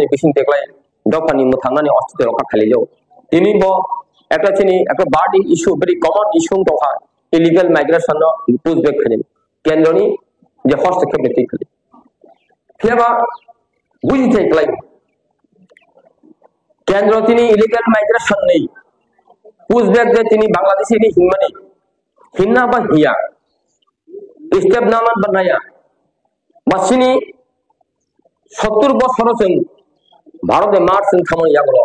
Bising teklai dokani muthangani hospital ka khali jau ini bo ekta chini ekta burning issue very common issue toha illegal migration no pushback khani kendroni je hastক্ষেপ নীতি khali kheba buji teklai kendro tini illegal migration nei pushback je tini bangladeshi ni hinmani hinna ba hiya step naman banaya masini 70 বছর জন ভারতে মার্চন থামন ইয়াগুলো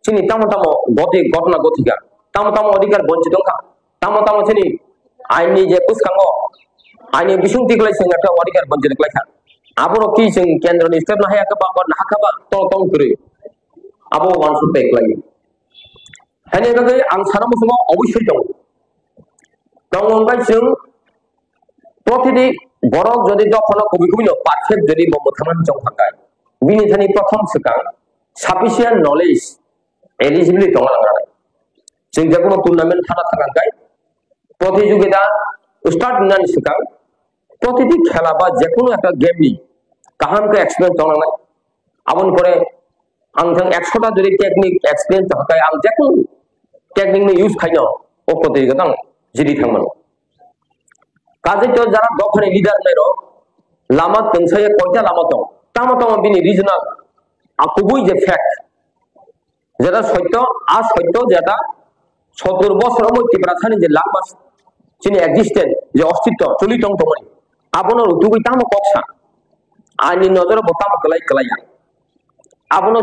চিনি তামতামো গতি ঘটনা গতিকা তামতামো অধিকার বঞ্চিত খা তামতামো চিনি আইনি যে পুস্কাঙ্গ আইনি বিসুংতি কলাইছেন একটা অধিকার বঞ্চিত কলাইখা আবরো কি जों কেন্দ্রনি স্টেপ না হায়াকা বা না হাকাবা তল তল করে আবো মানুষ পেকলাই হানি গগে আং সারা মুসলমান অবশ্যই দং দংবাই जों প্রতিটি বড় যদি যখন কবি কবি পারফেক্ট যদি মমথামান জং থাকায় বিনিধানি প্রথম সিকাং সাফিসিয়েন্ট নলেজ এলিজিবিলিটি দংলাংরাय जों যে কোনো টুর্নামেন্ট থাকা থাকায় প্রতিযোগিতা স্টার্ট নানি সিকাং প্রতিটি খেলা বা যে কোনো একটা গেমনি কাহানকে এক্সপেরিয়েন্স দংলাংनाय আবন করে আং जों 100টা যদি টেকনিক এক্সপেরিয়েন্স থাকায় আং যে কোনো টেকনিক নি ইউজ খাইনো ও প্রতিযোগিতা জিদি থাকমান কাজে তো যারা দখনে লিডার নেরো লামা তংসায়ে কয়টা লামা দং তামতাম বিনি রিজনাল আকুবুই যে ফ্যাক্ট যেটা সত্য আর সত্য যেটা 70 বছর মধ্যে প্রাথানি যে লামা চিনি এক্সিস্টেন্ট যে অস্তিত্ব চলিতং তমনি আপন রুতুবই তাম কক্ষা আইনি নজর বতাম কলাই কলাইয়া আপন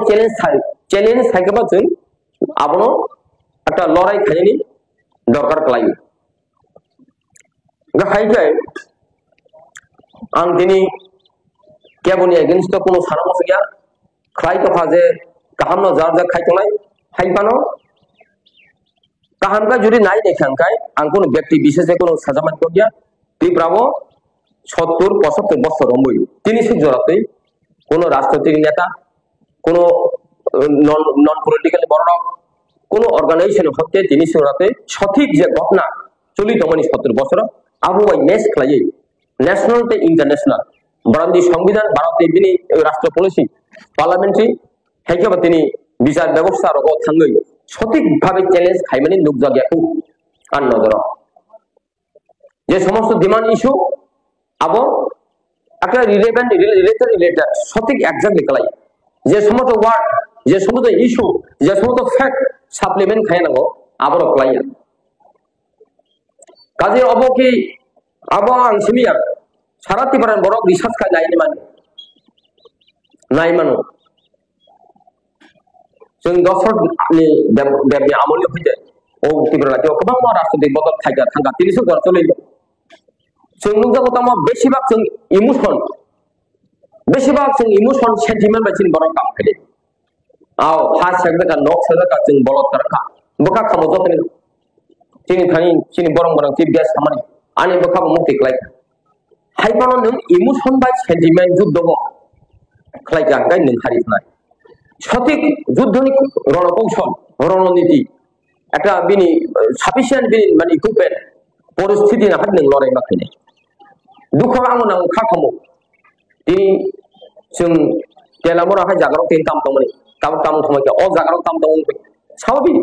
চ্যালেঞ্জ থাকবা जों আপন একটা লড়াই খাইনি দরকার কলাই গাহাইজাই আং দিনি কেবনি এগেইনস্ট কোনো সারামস গিয়া খাই তো ফাজে কাহামনো জারজা খাইতলাই হাইপানো কাহামকা যদি নাই দেখাঙ্কাই আং কোনো ব্যক্তি বিশেষে কোনো সাজামান করিয়া তীব্রাবো 70-75 বছর রমই তিনি সুজরাতেই কোনো রাজনৈতিক নেতা কোনো নন পলিটিক্যাল বড় কোনো অর্গানাইজেশন হতে তিনি সুজরাতে সঠিক যে ঘটনা চলিত মানে 70 বছর আবহাওয়ায় ম্যাচ খেলাই ন্যাশনাল তে ইন্টারন্যাশনাল বারান্দি সংবিধান ভারতে বিনি রাষ্ট্র পলিসি পার্লামেন্টারি হাইকাবা তিনি বিচার ব্যবস্থা রগ থাঙ্গই সঠিকভাবে চ্যালেঞ্জ খাইমানি নুকজাগিয়াকু আন নজর যে সমস্ত ডিমান্ড ইস্যু আবো একটা রিলেটেড সঠিক এক্সাক্টলি কলাই যে সমস্ত ওয়ার্ড যে সমস্ত ইস্যু যে সমস্ত ফ্যাক্ট সাপ্লিমেন্ট খাইনাগো আবার কলাই কাজে অবকি আবো আং সিমিয়া সারা তিপারান বড় রিসার্চ খাই নাই মানো जों दसरनि बेबनि आमलि फैदे ओ तिब्रा राज्यो गोबां मा राष्ट्रनि बदल थांगा तिनिसो घर चलै जों नुजागतामा बेसेबां जों इमोशन सेन्टिमेन्ट बायसिन बरं काम फैदे आव हास सेगदा नक सेगदा जों बलद तरखा बका खामो जतनि चिनि बरं चिप गेस खामानि आनि बका मुक्ति क्लाइ हाइपानो नों इमोशन बाय सेन्टिमेन्ट जुद्धबो क्लाइगा गाय नों हारिनाय সঠিক যুদ্ধনি রণকৌশল রণনীতি একটা বিনি সাফিসিয়েন্ট বিনি মানে ইকুইপমেন্ট পরিস্থিতি না হাত নং লড়াই মাখাইনে দুঃখ আমনা খাখামো তিনি जों তেলামরা হাই জাগারক তিন কাম তমনি কাম সময়কে অ জাগারক কাম তমনি স্বাভাবিক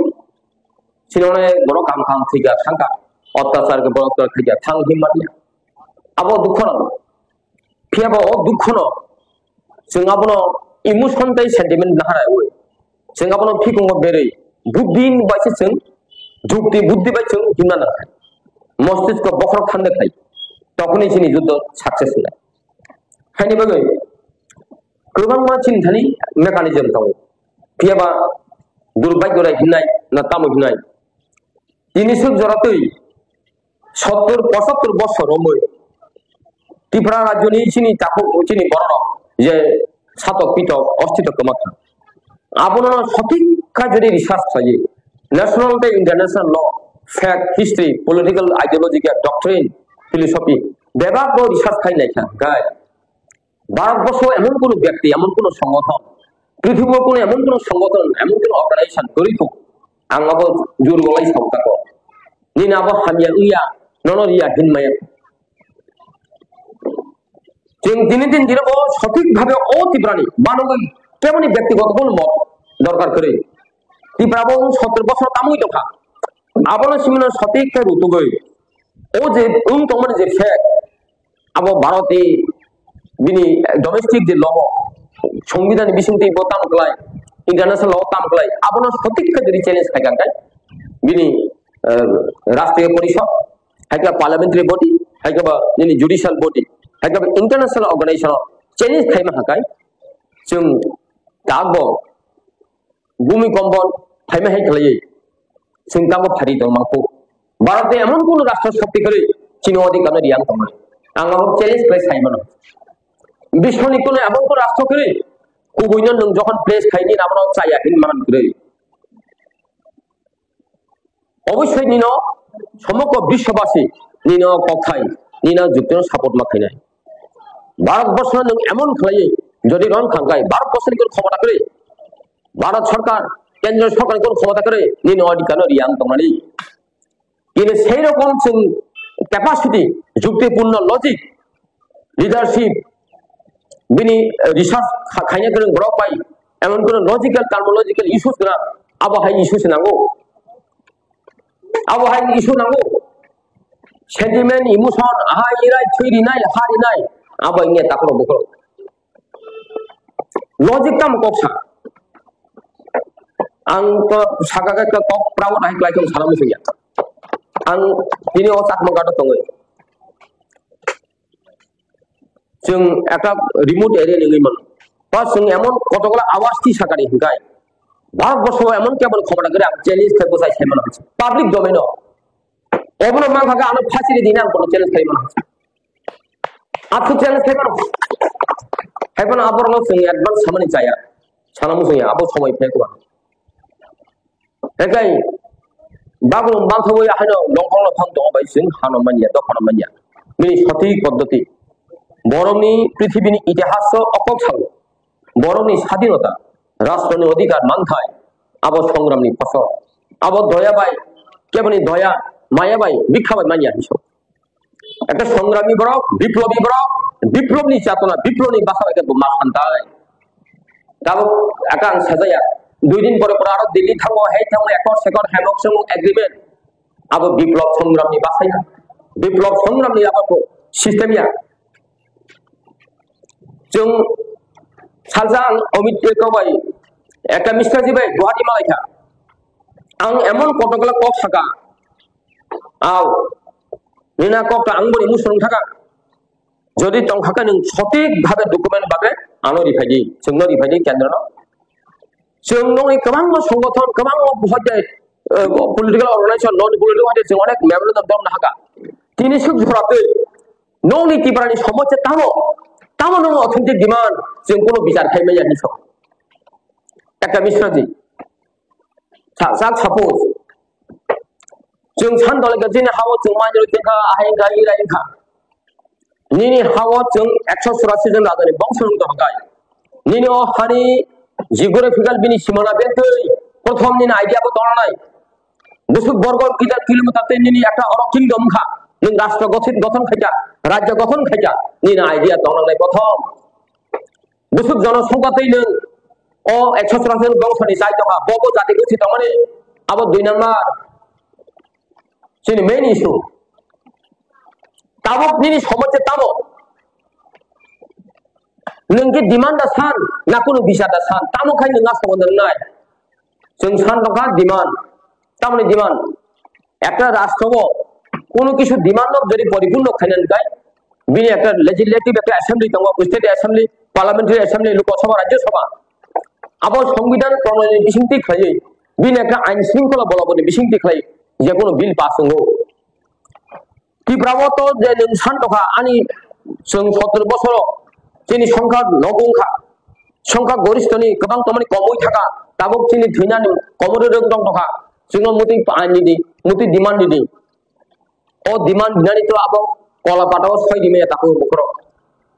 সিননে বড় কাম থিগা থাঙ্কা অত্যাচার কে বড় থিগা থাং হিমানিয়া আবো দুঃখ না ফিয়াবো দুঃখ না जों আবনো इमोशन ताई सेंटिमेंट ना हारा ओय जों आपनो फिकुंग बेरै बुद्धि बायसे जों जुक्ति बुद्धि बाय जों हिमना ना मस्तिष्क बखर खानदे खाय तखनि जोंनि युद्ध सक्सेस होनाय खायनि बागै गोबां मा चिन्तानि मेकानिजम दं फियाबा दुर्भाग्य राय हिनाय ना तामु हिनाय दिनि सुख जरातै 70-75 বছর ত্রিপুরা রাজ্যনি চিনি তাকে চিনি বড় যে সাতক পিতক অস্তিত্ব কমাখা আপনার সঠিক যদি রিসার্চ থাকে national international law fact history political ideology doctrine philosophy বেবাক রিসার্চ খাই নাইখা গায় ভারতবর্ষ এমন কোন ব্যক্তি এমন কোন সংগঠন পৃথিবীর কোন এমন কোন সংগঠন এমন কোন অর্গানাইজেশন গরিব আঙ্গাবো জোর গলাই সাউতাক নিনাবো হামিয়া উইয়া ননরিয়া হিনমায়া দিনে দিন দিনবো সঠিকভাবে ত্রিপুরানি মানবিক তেমনি ব্যক্তিগত কোন মত দরকার করে ত্রিপুরাবো 17 বছর কামুই দফা আবার সিমিন সঠিক রুতুগই যে তোমার যে ফ্যাক্ট আবো ভারতে বিনি ডোমেস্টিক যে ল সংবিধান বিসিংটি বতাম গলাই ইন্টারন্যাশনাল ল তাম গলাই আপনার সঠিক যদি চ্যালেঞ্জ থাকে বিনি রাষ্ট্রীয় পরিষদ হাইকা পার্লামেন্টারি বডি হাইকা যিনি জুডিশিয়াল বডি হাইকা ইন্টারন্যাশনাল অর্গানাইজেশন চ্যালেঞ্ज খাইमा हाकाय जों दाबो भूमिकम्प फाइमा हाय खलायै जों दाबो फारि दं माखौ भारते एमन कोन राष्ट्र शक्ति करे चीन अधिकार रियां दं आं आबो চ্যালেঞ্ज प्लेस खाइमा विश्वनि कोन एमन कोन राष्ट्र करे गुबुन नों जखन प्लेस खाइनि नामनो चाया हिन मान करे অবশ্যই নিন সমগ্র বিশ্ববাসী নিন কথাই নিন যুক্তরাষ্ট্র সাপোর্ট মাখাইনাই ভারতবর্ষ এমন খেলাই যদি রং খাঙ্গায় ভারতবর্ষের কোন ক্ষমতা করে ভারত সরকার কেন্দ্র সরকারের কোন ক্ষমতা করে নিন অধিকার রিয়াং দমানি কিন্তু সেই রকম ক্যাপাসিটি যুক্তিপূর্ণ লজিক লিডারশিপ বিনি রিসার্চ খাইনা করে গ্রহ পাই এমন কোন লজিক্যাল টার্মোলজিক্যাল ইস্যুস না আবহাওয়া ইস্যুস নাঙ্গো আবহাওয়া ইস্যু নাঙ্গো সেন্টিমেন্ট ইমোশন আহা ইরাই থুইরি নাই হারি নাই আবো ইংয়ে তাকরো বকরো লজিকটা মকসা आं तो सागागा का टॉप प्राउड हाइ क्लाइक सालाम सैया आं दिनै अ सात मंगादो दङ जों একটা রিমোট এরিয়া নিগैमोन বা जों এমন কতগুলো আওয়াজটি সাকারি হিগাই ভারতবর্ষ এমন কেবল ক্ষমতা করে চ্যালেঞ্জ করে বসাই সাইমন আছে পাবলিক ডোমেইন অবন মান ভাগে আলো ফাসিলি দিনা কোন চ্যালেঞ্জ খাইমন আছে আপনি চ্যালেঞ্জ খাইমন খাইমন আবরণ जों অ্যাডভান্স সামনে চায়া সালাম सैया আবো সময় ফেকবা একাই বাবু মাংসবই হানো লংখং লংখং দङ বাই जों হানমানিয়া দখনমানিয়া মিনি সঠিক পদ্ধতি বরংনি পৃথিবীনি ইতিহাস অকক সাল বরংনি স্বাধীনতা রাষ্ট্রনি অধিকার মানথায় আবো সংগ্রামনি ফসল আবো দয়াবাই কেবনি দয়া মায়াবাই বিখ্যাবাই মানিয়া হিসো একটা সংগ্রামী বরক বিপ্লবী বরক বিপ্লবনি চেতনা বিপ্লবনি বাসাবাইকে মা শান্তায় তাও একাং সাজায়া 2 दिन পরে পরে আরো দিল্লি থামো হেই থামো একর সেকর হেমক সমু এগ্রিমেন্ট আবো বিপ্লব সংগ্রামনি বাসাইয়া বিপ্লব সংগ্রামনি আবো সিস্টেমিয়া जों सालजां अमित कबाय একটা মিস্টারজি ভাই গুয়াহাটি মালাইখা आं এমন কতগুলা কক থাকা আও নিনা কক আংবনি মুসলং থাকা যদি তং থাকা নং সঠিক ভাবে ডকুমেন্ট ভাবে আনো রিফাইদি जोंनो রিফাইদি কেন্দ্র जों नङै गोबां संगठन गोबां बहाय पलिटिकल अर्गानाइजेशन नन पलिटिकल हाते जों अनेक मेमोरेन्डाम दं हागा तिनि सुख झराते नङै टिप्रानि समस्या तामो नङ अथेन्टिक डिमान्ड जों कोनो बिचार खाइमाया हिसो একটা মিশ্রাজি साग सपोज जों सानदले गजिनि हाव जों माइनो देखा आहाय गाइ राइखा निनि हाव जों 184 जन राजानि बंशनि दगाय निनि अ हारि जिअग्राफिकल बिनि सीमाना बेन्थै प्रथमनि आइडियाबो दनाय बुसुक बर्ग किलोमिटार तेनिनि একটা অর কিংডম খা नों राष्ट्र गठन खाइजा राज्य गठन खाइजा निनि आइडिया दनाय प्रथम बुसुक जनसंख्यातै नों अ 184 बंशनि जाय दङा बबो जाति गछि तमाने आबो 2 नाम्बार जोंनि मेन इशू ताबक निनि समस्या ताबो नोंनि डिमान्डा सान ना कोनो बिसादा सान तामो खाय नोंगा सम्बन्ध নাই जों सान दंखा डिमान्ड तामने डिमान्ड একটা রাষ্ট্রব কোনো কিছু ডিমান্ড যদি পরিপূর্ণ খাইনান গায় বিনি একটা লেজিসলেটিভ একটা অ্যাসেম্বলি দङ state assembly parliamentary assembly Lok Sabha Rajya Sabha আবার সংবিধান প্রণয়ন বিশিংতি খাইয়ে বিন একটা আইন শৃঙ্খলা বলবনে বিশিংতি খাই যে কোনো বিল পাস হলো त्रिपुरावत जे नों सानथखा आंनि जों 17 बोसोर जोंनि संख्या नगंखा संख्या गरिष्ठनि गोबां तमानि कमै थाखा दाबो जोंनि थैनानै कमरे रों दं थखा जोंनो मुति आइनि दि मुति डिमान्ड दि ओ डिमान्ड दिनानि तो आबो कलापाटाव सय दिमे ताको बखरो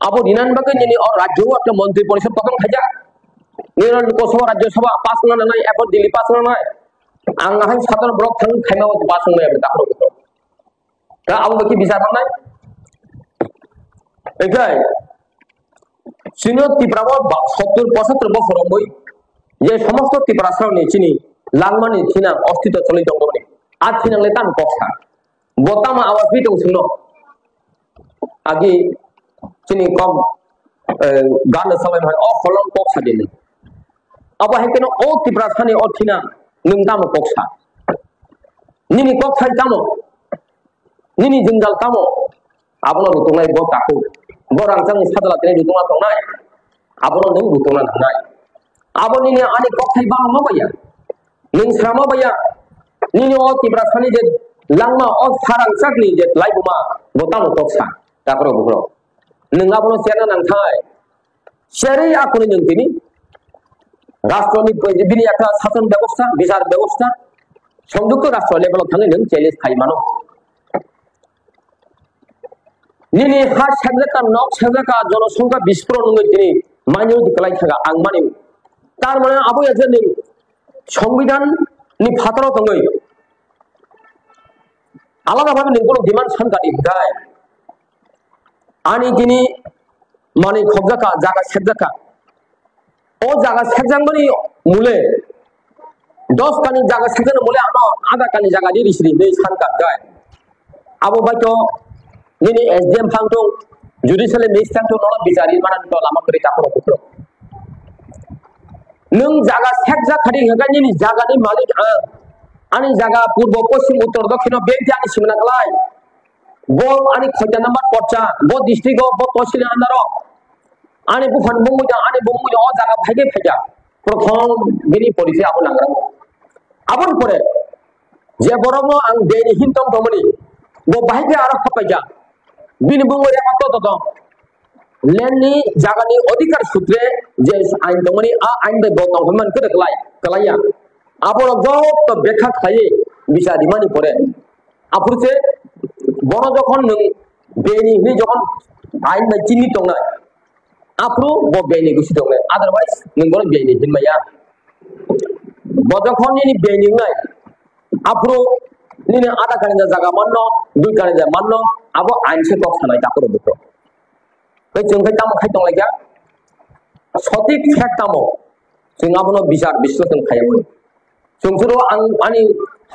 आबो दिनान बाके नि और राज्य একটা মন্ত্রী পরিষদ পকম খাইজা নিরল লোকসভা রাজ্যসভা পাস না নাই এখন দিল্লি পাস না নাই आं हाय सातन ब्लक थां खाइमाव पास संनाय ताको बखरो दा आबो बाकी बिसार नाय एखाय सिनो त्रिपुराव 70-75 বছর মই যে সমস্ত त्रिपुरा सावनि चिनि लांमानि थिना अस्तित्व चलै दंगोनि आ थिनांले तान पक्सा बोतामा आवाज भी दं सुनो आगे चिनि कम गान सलाय भाई ओ खलम पक्सा दिनि अब हेकेनो ओ त्रिपुरा सानि ओ थिना नों ताम पक्सा निनि पक्सा तामो निनि जंजाल तामो आबनो रुतुंनाय ब ताको ब रांचांनि सादला तेने रुतुंना दंनाय आबनो नों रुतुंना नाय आबो निनि आनि पक्सा बा माबाया नों सामा बाया निनि ओ त्रिपुरा सानि जे लांमा ओ सारांचाकनि जे लाइबुमा बोताम पक्सा ताकरो बुग्रो नों आबनो सेरना नांथाय सेरै आखुनि नों तिनि राष्ट्रनि बिनि একটা শাসন ব্যবস্থা বিচার ব্যবস্থা সংযুক্ত রাষ্ট্র লেভেল थाङै नों চ্যালেঞ্ज खाइमानो निनि हा सेबलेका नक सेबलेका जनसंख्या बिस्फोरण नङै दिनै माइनरिटी कलाय थागा आं माने तार माने आबो एजे नों संविधान नि फाताराव दङै आलादा भाबे नों कोनो डिमान्ड सानगानि गाय आनि दिनि माने खबजाका जागा सेबजाका ओ जागा सेबजांबनि मुले 10 कानि जागा सेबजानो मुले आनो आधा कानि जागा दि रिसि नै सानगा गाय आबो बायतो निनि एसडीएम फांतो जुडिशियल मिनिस्टार तो नल बिचारि मानान तो लामा करि ताखरो बुखरो नों जागा सेबजा खादि हगानि नि जागानि मालिक आनि जागा पूर्व पश्चिम उत्तर दक्षिण बेंति आनि सिमना गलाय बो आनि खयदा नम्बर पर्चा बो डिस्ट्रिक्ट बो तहसील आन्दारो आनि बुफान बुमुजा आनि बुमुजा ओ जागा फाइगे फाइजा प्रथम बिनि परिचय आबो नांग्रामो आबोन परे जे बरमो आं देनि हिनतम दमनि बो बाहायगे आरो फापाइजा बिनि बुमुया मातो दं लेननि जागानि अधिकार सूत्रे जे आइन दमनि आ आइन बे बो दंमन कदलाय कलाया आबो गप तो बेखा खायै बिसारि मानि परे आपुरसे बड़ যখন नों बेनि हि যখন आइन बाय चिनि दंनाय आप्रो ब बेनि गुसि दंनाय अदरवाइज नों बड़ बेनि हिनमाया ब যখন नि बेनि नाय आप्रो निने आधा कानि जागा माननो दुइ कानि जा माननो आबो आइन से कक सानाय ताकरो बुखरो बे जों खाय ताम खाय दंलायगा सटिक फैक्ट तामो जों आबनो बिचार विश्लेषण खायमोन जों सुरो आं आनि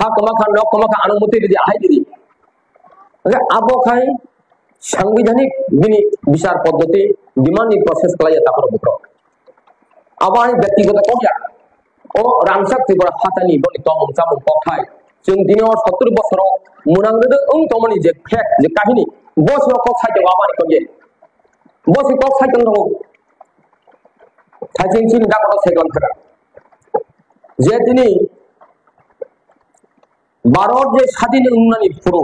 हा कमाखा न कमाखा अनुमति दिदि आहाय दिदि आबो खाय सांविधानिक बिनि विचार पद्धति डिमांड प्रोसेस कलाया ताकरो बुखरो आबो आनि व्यक्तिगत कया ओ रांसाक त्रिपुरा हातानि बनि तमम जामम पथाय जों दिनो 70 बोसोराव मुनांगदो ओं तमनि जे फेक जे काहिनी बसनो कक साइदो आबानि कजे बस कक साइदो दं थाइजिं सिन दाबो सेगलाम थागा जे दिनै भारत जे स्वाधीन उन्नयन पुरो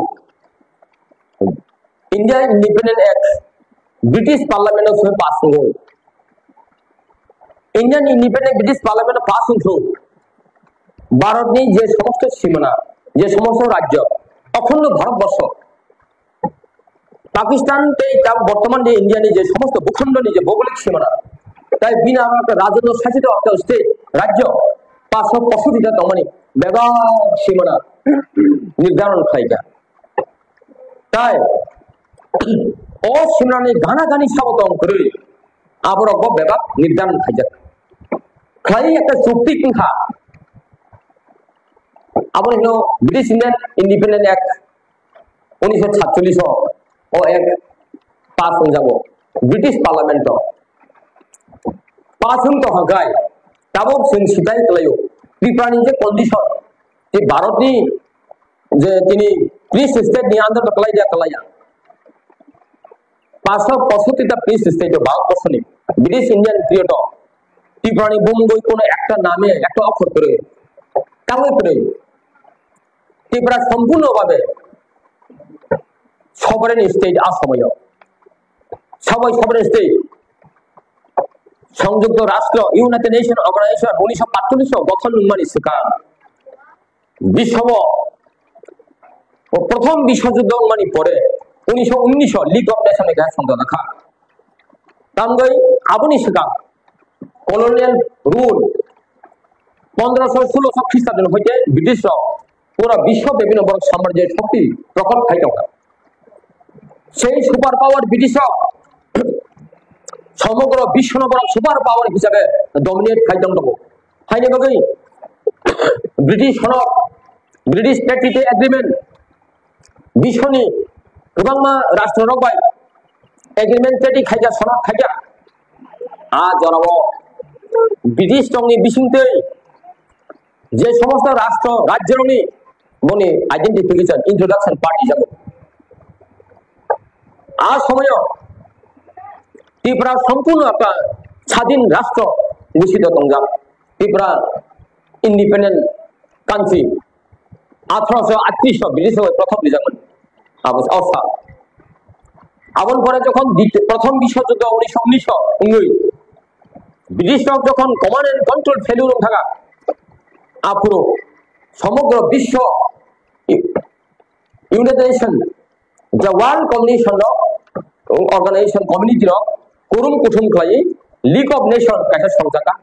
India independent act British parliament से पास हो इंडियन इंडिपेंडेंट ब्रिटिश पार्लियामेंट पास हो भारत नि जे समस्त सीमाना जे समस्त राज्य अखंड भारतवर्ष पाकिस्तान ते बर्तमान जे इंडिया नि जे समस्त भूखंड नि जे भौगोलिक सीमाना তাই বিনা রাজন্য শাসিত একটা স্টেট রাজ্য 565টা দমনি বেগা সীমানা নির্ধারণ খাইটা তাই ও সীমানানি ঘানাঘানি সাবতম করে আবরক বেগা নির্ধারণ খাইজা খাই একটা চুক্তি কিনখা আবার হলো ব্রিটিশ ইন্ডিয়ান ইন্ডিপেন্ডেন্ট অ্যাক্ট 1947 ও এক পাস হয়ে যাব ব্রিটিশ পার্লামেন্ট पासुन तो हगाय ताबो जों सिदाय कलायो त्रिपुरानि जे कन्डिशन जे भारतनि जे तिनि प्रिन्स स्टेट नि आन्दार कलाय दिया कलाया 565 टा प्रिन्स स्टेट भारतबर्षनि ब्रिटिश इंडियन पिरियड त्रिपुरानि बुमगय कोनो একটা নামে একটা অক্ষর করে তাহলে করে त्रिपुरा সম্পূর্ণভাবে সভারেন স্টেট আসময় সবাই সভারেন স্টেট সংযুক্ত রাষ্ট্র ইউনাইটেড নেশন অর্গানাইজেশন 1945 গঠন নুমানি সিকার বিশ্ব প্রথম বিশ্বযুদ্ধ মানে পরে 1919 লিগ অফ নেশনের গায়ে সংখ্যা দেখা তামগই আবনি সিকার কলোনিয়াল রুল 1516 খ্রিস্টাব্দ হইতে ব্রিটিশ পুরো বিশ্ব বিভিন্ন বড় সাম্রাজ্যের শক্তি প্রকট খাইতে সেই সুপার পাওয়ার ব্রিটিশ সমগ্র বিশ্ব বড় সুপার পাওয়ার হিসাবে ডমিনেট খাইতে হাইনে বাকি ব্রিটিশ সনদ ব্রিটিশ ট্রিটি এগ্রিমেন্ট বিশ্বনি गोबां राष्ट्र रबाय एग्रीमेंट ट्रिटी खाइजा सनद खाइजा आ जराव ब्रिटिश टंगनि बिसुंथै जे समस्त राष्ट्र राज्यनि मनि आइडेंटिफिकेशन इंट्रोडक्शन पार्टी जाबो आ समय त्रिपुरा सम्पूर्ण एक स्वाधीन राष्ट्र घोषित दंजा त्रिपुरा इंडिपेंडेंट कान्ट्री 1838 ब्रिटिश प्रथम लिजामोन अवस्था आबन परे जखन प्रथम विश्वयुद्ध 1919 ब्रिटिश जखन कमांड एंड कंट्रोल फेल्यूर थाका आपुरो समग्र विश्व United Nation the world communication organization community कुरुम कुथुम खाई लीग ऑफ नेशन कैसे संसाका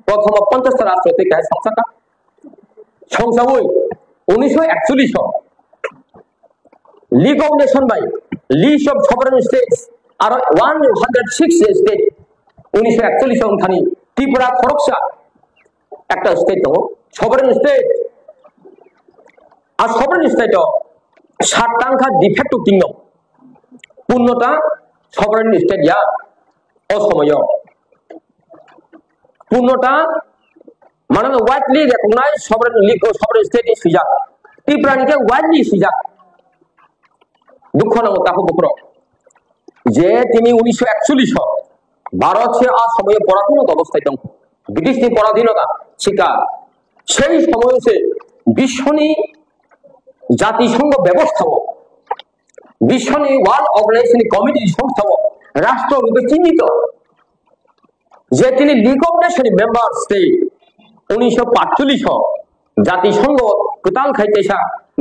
प्रथम 50 राष्ट्र ते कैसे संसाका संसावै 1941 league of nation by list of sovereign states आरो 106 स्टेट 1941 थानी त्रिपुरा खरगसा एक स्टेट दो सॉवरेन स्टेट आ सॉवरेन स्टेट 7 टांखा डिफेक्टिव किंगडम पूर्णता सॉवरेन स्टेट या असमय पूर्णता माने widely recognized sovereign league of sovereign state is सिजा त्रिपुरा निके वाइडली सिजा दुख नांगौ ताको बक्र जे তিনি 1941 भारत से आ समय पराधीनता अवस्थाय दं ब्रिटिश नि पराधीनता शिकार সেই সময় से বিশ্বনি জাতিসংঘ ব্যবস্থাও বিশ্বনি ওয়ার্ল্ড অর্গানাইজেশন কমিটি সংস্থাও রাষ্ট্র রূপে চিহ্নিত যে তিনি league of nation member state 1945 জাতিসংঘ কোতাল খাইতেছা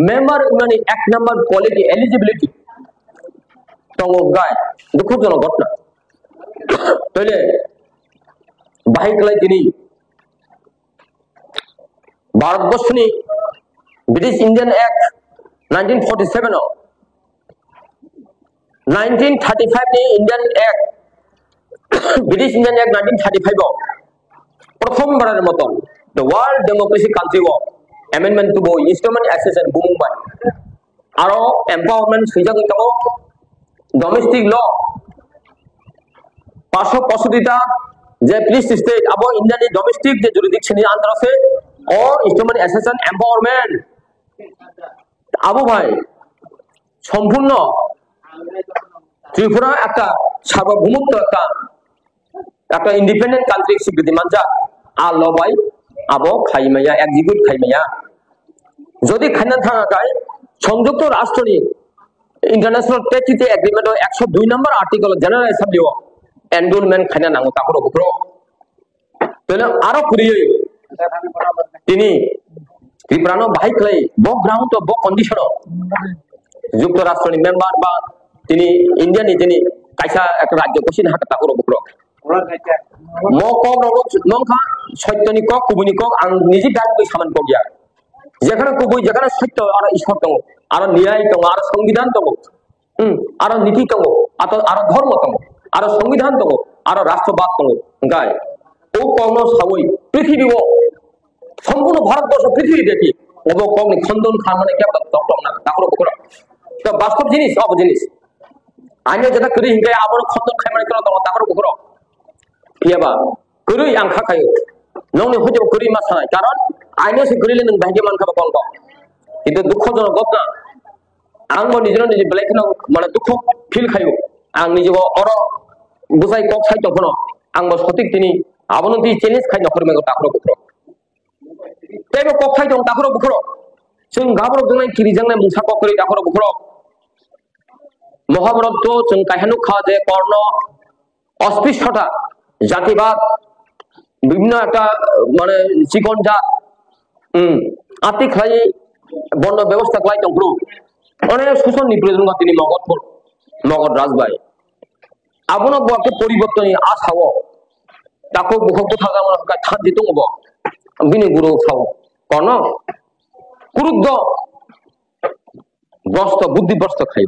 মেম্বার মানে এক নাম্বার কোয়ালিটি এলিজিবিলিটি तंगो गाय दुखजनक घटना तैले बाहिकलाय दिनै भारतवर्षनि ब्रिटिश इंडियन एक्ट 1947 1935 नि Indian act British Indian act 1935 प्रथम बारनि मतन the world democracy country amendment to instrument accession बुमुंबाय आरो एम्पावरमेंट सैजागै दङ डोमेस्टिक लॉ 565 जे police state of India domestic जे जुरिडिक्शन अंदर से और इंस्ट्रूमेंट एसेसन एम्पावरमेंट अब भाई सम्पूर्ण त्रिपुरा एक सार्वभौमत्व एक इंडिपेंडेंट कान्ट्री स्वीकृति मानजा आ ल भाई अब खाइमाया एग्जीक्यूट खाइमाया जदि खाइना थाङाखै संयुक्त राष्ट्रनि international treaty agreement 102 number article general assembly enrolment खाना नांगौ ताखरो बखरो तले आरो खुरियै तिनि त्रिपुरानो बाहाय खलै ब ग्राउंड ब कंडीशन युक्त राष्ट्रनि मेंबर बा तिनि इंडियानि तिनि कायसा एक राज्य कसिन हाका ताखरो बखरो म क नंखा सत्यनि क कुबुनि क आं निजि गानबै सामान क गया जेखाने कुबै जेखाने सत्य आरो ईश्वर दङ आरो न्याय दङ आरो संविधान दङ आरो नीति दङ आरो धर्म दङ आरो संविधान दङ आरो राष्ट्रवाद दङ गाय ओ कौनो सावै पृथ्वी सम्पूर्ण भारतवर्ष पृथ्वी देखि अब कौन खंडन खाने के डॉक्टर ना ताकरो बकरो तो वास्तव जिनिस अब जिनिस आने जता करि हिंगे आबो खंडन खायमाने कर दङ ताकरो बकरो पियाबा करि आं खाखायो नंनि होजो करि मा सानाय कारण आइने से करिले नों भाग्य मान खाबा कौन किन्तु दुखजनक घटना आं निजे निजे ब्लैक माने दुख फिल खायो आं निजे अर बुझाय कक साइड दखनो आं सঠিক दिनै आबनति चेलेंज खाय नखरमेगो ताखरो बखरो तेबो कक साइड दं ताखरो बखरो जों गाबरो जोंनाय किरि जोंनाय मुसा कक करि ताखरो बखरो মহাভারত जों কাহিনী খাওয়া যে কর্ণ অস্পৃশ্যতা জাতিবাদ বিভিন্ন একটা মানে চিকন জাত আতি খাই বর্ণ ব্যবস্থা খাই তংপ্রু অনেক শোষণ নিপীড়ন তিনি মগধ রাজবাই আবনো বকে পরিবর্তনই আসাও তাকে বুকো থাকা থাকি দङ বিনি গুরু সাও কর্ণ ক্রুদ্ধ ভ্রষ্ট বুদ্ধিভ্রষ্ট খাই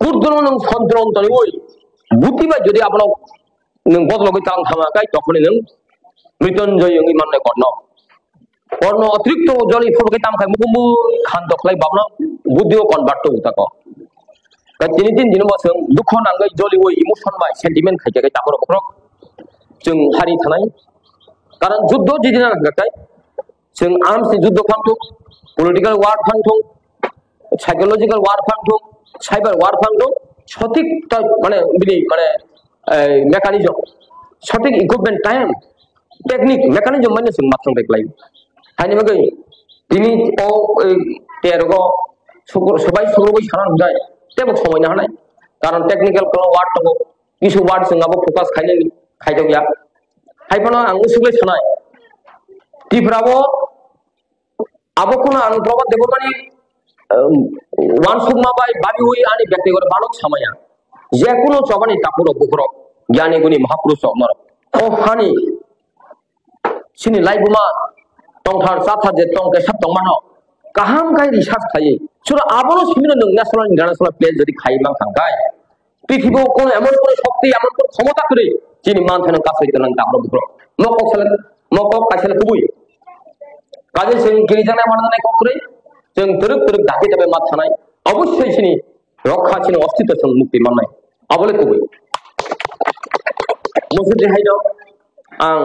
কুর্দন নং সন্ত্রন্তনি ওই বুদ্ধিবা যদি আপনার नों बदलगै तां थाङाखै तखनै नों मृत्युंजय माननाय कर्ण अतिरिक्त जलि फलकै तामखाय मुकुमु खान दखलाय बाबना बुद्धिओ कन्भार्ट तो उताको तिनि दिन दिन बसों दुख नांगै जलि ओइ इमोशन बाय सेंटिमेंट खायकै तापर बखरक जों हारि थानाय कारण युद्ध जिदिना नांगाथाय जों आर्म्स युद्ध फांथु पलिटिकल वार फांथु साइकोलॉजिकल वार फांथु साइबर वार फांथु सঠিক মানে বিনি মানে मेकानिजम सঠিক इक्विपमेंट टाइम टेक्निक मेकानिजम माने जों माथ्रं देखलाय हायनि मगै दिनि ओ तेरगो सबाय सगरबै सानान जाय तेबो समायना हानाय कारण टेक्निकल को वार्ड दङ किसु वार्ड जोंआबो फोकस खायदो गया हायफाना आं उसुगै सानाय तिफ्राबो आबोखौनो आं प्रभात देबरमानि वानसुमा बाय बाबिवै आनि व्यक्तिगत बालक सामाया जेकुनो चबानि तापुरो बुखरक ज्ञानी गुणी महापुरुष अमर ओ हानि सिनि लाइबुमा तंथार साथा जे तंके सब तंमानो काहाम काय रिसार्च खायो सुरा आबोनो सिमिनो नों नेशनल इंटरनेशनल प्लेस जदि खाइबां थांगाय पृथ्वीबो कोन एमन कोन शक्ति एमन कोन क्षमता करे जिनि मानथानो कासै तनन तापुरो बुखरक मकक काइसेल कुबुय काजे जों गिरिजानाय माननाय ककरै जों तरक दाखि तबे मा थानाय अवश्य सिनि रक्षा सिनि अस्तित्व जों मुक्ति माननाय आबले कुबुय मुसुदि हायदो आं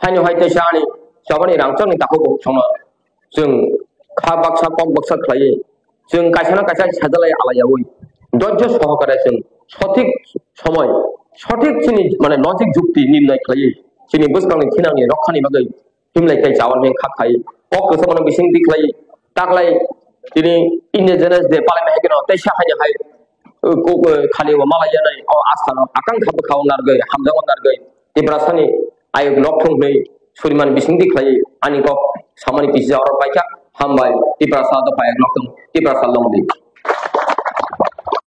हायनो हायते सानि साबानि रांचंनि ताखौ संनो जों खा बाक्सा कम बाक्सा खालायो जों कायसाना कायसा साजालाय आलायावै धैर्य सहकारे जों सঠিক समय सঠিক सिनि माने लजिक जुक्ति निर्णय खालायो सिनि बुसखांनि थिनांनि रक्षानि बागै हिमलायथाय जावाननि खाखायो अकसो माने बिसिं दिख्लायो तागलाय दिनै इन्डिजिनास दे पालाय हेगनो तैसा हायनो हाय खाली मालाया नै आस्थान आकां खाब खाव नारगै हामजाव नारगै तिब्रासानि आय लखथं नै सुरिमान बिसिं दिख्लायो आनि गप सामानि बिजावर बायका हामबाय तिब्रासा द पाय लखथं तिब्रासा लंबि